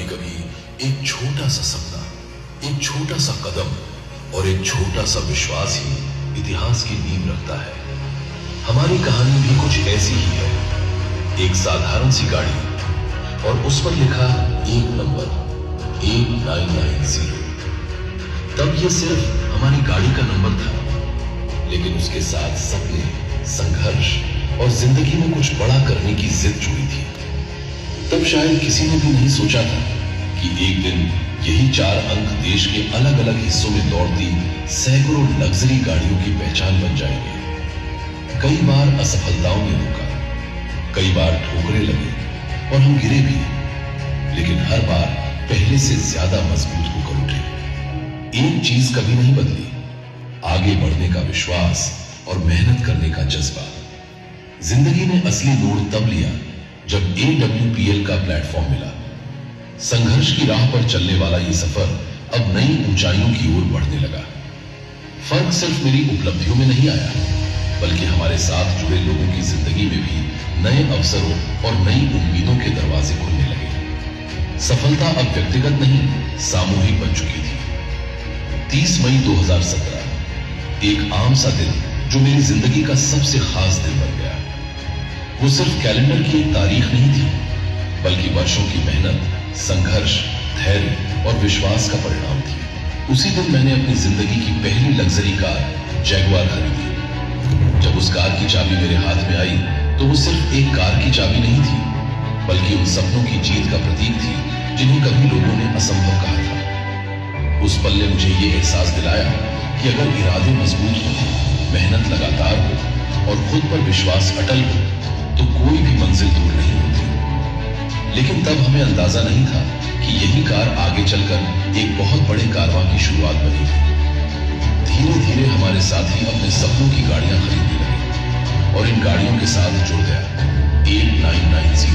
कभी एक छोटा सा सपना, एक छोटा सा कदम और एक छोटा सा विश्वास ही इतिहास की नींव रखता है। हमारी कहानी भी कुछ ऐसी ही है। एक साधारण सी गाड़ी और उस पर लिखा एक नंबर 8990। तब यह सिर्फ हमारी गाड़ी का नंबर था, लेकिन उसके साथ सपने, संघर्ष और जिंदगी में कुछ बड़ा करने की जिद जुड़ी थी। तब शायद किसी ने भी नहीं सोचा था कि एक दिन यही 4 अंक देश के अलग अलग हिस्सों में दौड़ती सैकड़ों लग्जरी गाड़ियों की पहचान बन जाएंगे। कई बार असफलताओं ने रोका, कई बार ठोकरें लगे और हम गिरे भी, लेकिन हर बार पहले से ज्यादा मजबूत होकर उठे। एक चीज कभी नहीं बदली, आगे बढ़ने का विश्वास और मेहनत करने का जज्बा। जिंदगी ने असली मोड़ तब लिया जब AWPL का प्लेटफॉर्म मिला। संघर्ष की राह पर चलने वाला ये सफर अब नई ऊंचाइयों की ओर बढ़ने लगा। फर्क सिर्फ मेरी उपलब्धियों में नहीं आया, बल्कि हमारे साथ जुड़े लोगों की जिंदगी में भी नए अवसरों और नई उम्मीदों के दरवाजे खुलने लगे। सफलता अब व्यक्तिगत नहीं, सामूहिक बन चुकी थी। 30 मई 2017, एक आम सा दिन जो मेरी जिंदगी का सबसे खास दिन बन गया। वो सिर्फ कैलेंडर की एक तारीख नहीं थी, बल्कि वर्षों की मेहनत, संघर्ष, धैर्य और विश्वास का परिणाम थी। उसी दिन मैंने अपनी जिंदगी की पहली लग्जरी कार जैगुआर खरीदी। जब उस कार की चाबी मेरे हाथ में आई तो वो सिर्फ एक कार की चाबी नहीं थी, बल्कि उन सपनों की जीत का प्रतीक थी जिन्हें कभी लोगों ने असंभव कहा था। उस पल ने मुझे ये एहसास दिलाया कि अगर इरादे मजबूत हो, मेहनत लगातार हो और खुद पर विश्वास अटल हो तो कोई भी मंजिल दूर नहीं होती। लेकिन तब हमें अंदाजा नहीं था कि यही कार आगे चलकर एक बहुत बड़े कारवां की शुरुआत बनी। धीरे धीरे हमारे साथी अपने सपनों की गाड़ियां खरीदने लगे और इन गाड़ियों के साथ जुड़ गया 8990,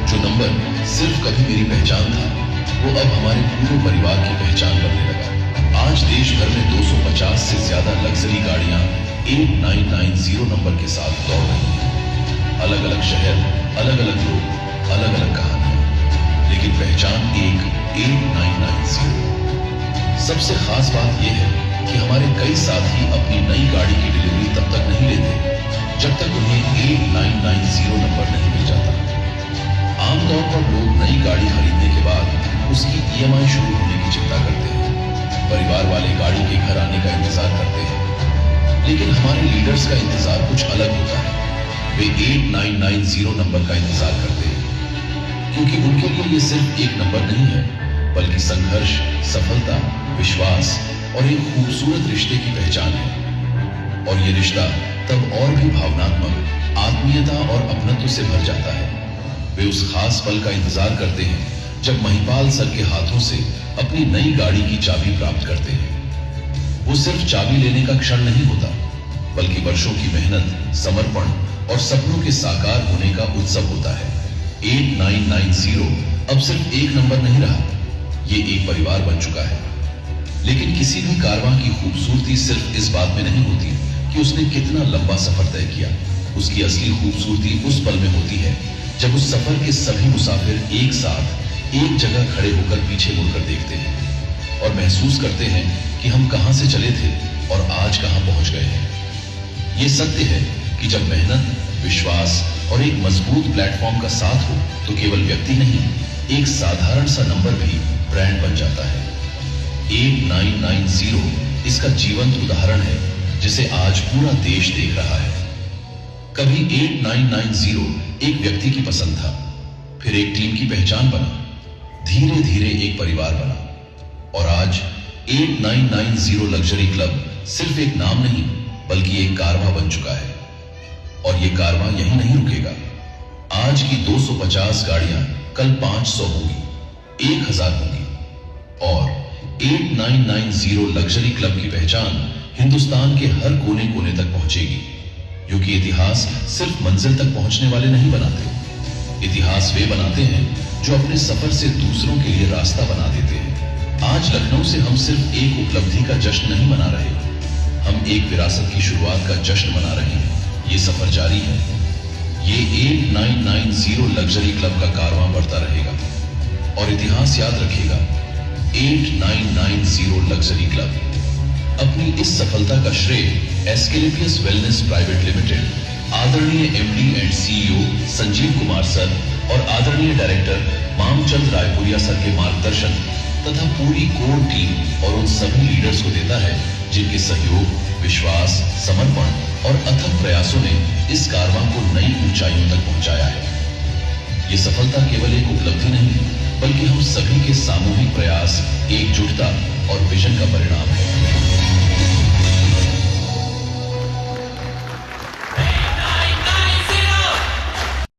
जो नंबर सिर्फ कभी मेरी पहचान था, वो अब हमारे पूरे परिवार की पहचान बनने लगा। आज देश भर में 250 से ज्यादा लग्जरी गाड़ियां 8990 नंबर के साथ दौड़ रही हैं। अलग अलग शहर, अलग अलग लोग, अलग अलग कहानियां, लेकिन पहचान एक 8990। सबसे खास बात यह है कि हमारे कई साथी अपनी नई गाड़ी की डिलीवरी तब तक नहीं लेते जब तक उन्हें 8990 नंबर नहीं मिल जाता। आमतौर पर लोग नई गाड़ी खरीदने के बाद उसकी EMI शुरू होने की चिंता करते हैं। परिवार वाले गाड़ी के घर आने का इंतजार करते हैं, लेकिन हमारे लीडर्स का इंतजार कुछ अलग होता है। वे 8990 नंबर का इंतजार करते हैं, क्योंकि उनके लिए ये सिर्फ एक नंबर नहीं है, बल्कि संघर्ष, सफलता, विश्वास और एक खूबसूरत रिश्ते की पहचान है। और ये रिश्ता तब और भी भावनात्मक, आत्मीयता और अपनत्व से भर जाता है। वे उस खास पल का इंतजार करते हैं जब महिपाल सर के हाथों से अपनी नई गाड़ी की चाबी प्राप्त करते हैं। वो सिर्फ चाबी लेने का क्षण नहीं होता, बल्कि वर्षों की मेहनत, समर्पण और सपनों के साकार होने का उत्सव होता है। 8990 अब सिर्फ एक नंबर नहीं रहा, ये एक परिवार बन चुका है। लेकिन किसी भी कारवां की खूबसूरती सिर्फ इस बात में नहीं होती कि उसने कितना लंबा सफर तय किया। उसकी असली खूबसूरती उस पल में होती है जब उस सफर के सभी मुसाफिर एक साथ एक जगह खड़े होकर पीछे मुड़कर देखते हैं और महसूस करते हैं कि हम कहां से चले थे और आज कहां पहुंच गए हैं। ये सत्य है कि जब मेहनत, विश्वास और एक मजबूत प्लेटफॉर्म का साथ हो तो केवल व्यक्ति नहीं, एक साधारण सा नंबर भी ब्रांड बन जाता है। 8990 इसका जीवंत उदाहरण है, जिसे आज पूरा देश देख रहा है। कभी 8990 एक व्यक्ति की पसंद था, फिर एक टीम की पहचान बना, धीरे धीरे एक परिवार बना और आज 8990 लग्जरी क्लब सिर्फ एक नाम नहीं, बल्कि एक कारवां बन चुका है। और ये कारवां यहीं नहीं रुकेगा। आज की 250 गाड़ियां कल 500 होंगी, 1000 होंगी और 8990 लग्जरी क्लब की पहचान हिंदुस्तान के हर कोने कोने तक पहुंचेगी। क्योंकि इतिहास सिर्फ मंजिल तक पहुंचने वाले नहीं बनाते, इतिहास वे बनाते हैं जो अपने सफर से दूसरों के लिए रास्ता बना देते हैं। आज लखनऊ से हम सिर्फ एक उपलब्धि का जश्न नहीं मना रहे, हम एक विरासत की शुरुआत का जश्न मना रहे हैं। ये सफर जारी है। ये 8990 लग्जरी क्लब का कारवां बढ़ता रहेगा और इतिहास खास याद रखिएगा, 8990 लग्जरी क्लब। अपनी इस सफलता का श्रेय एस्केलेपियस वेलनेस प्राइवेट लिमिटेड, आदरणीय MD and CEO Sanjeev Kumar sir और आदरणीय डायरेक्टर मामचंद रायपुरिया सर के मार्गदर्शन तथा पूरी कोर टीम और उन सभी लीडर्स को देता है जिनके सहयोग, विश्वास, समर्पण और अथक प्रयासों ने इस कारवां को नई ऊंचाइयों तक पहुंचाया है। ये सफलता केवल एक उपलब्धि नहीं, बल्कि हम सभी के सामूहिक प्रयास, एकजुटता और विजन का परिणाम है।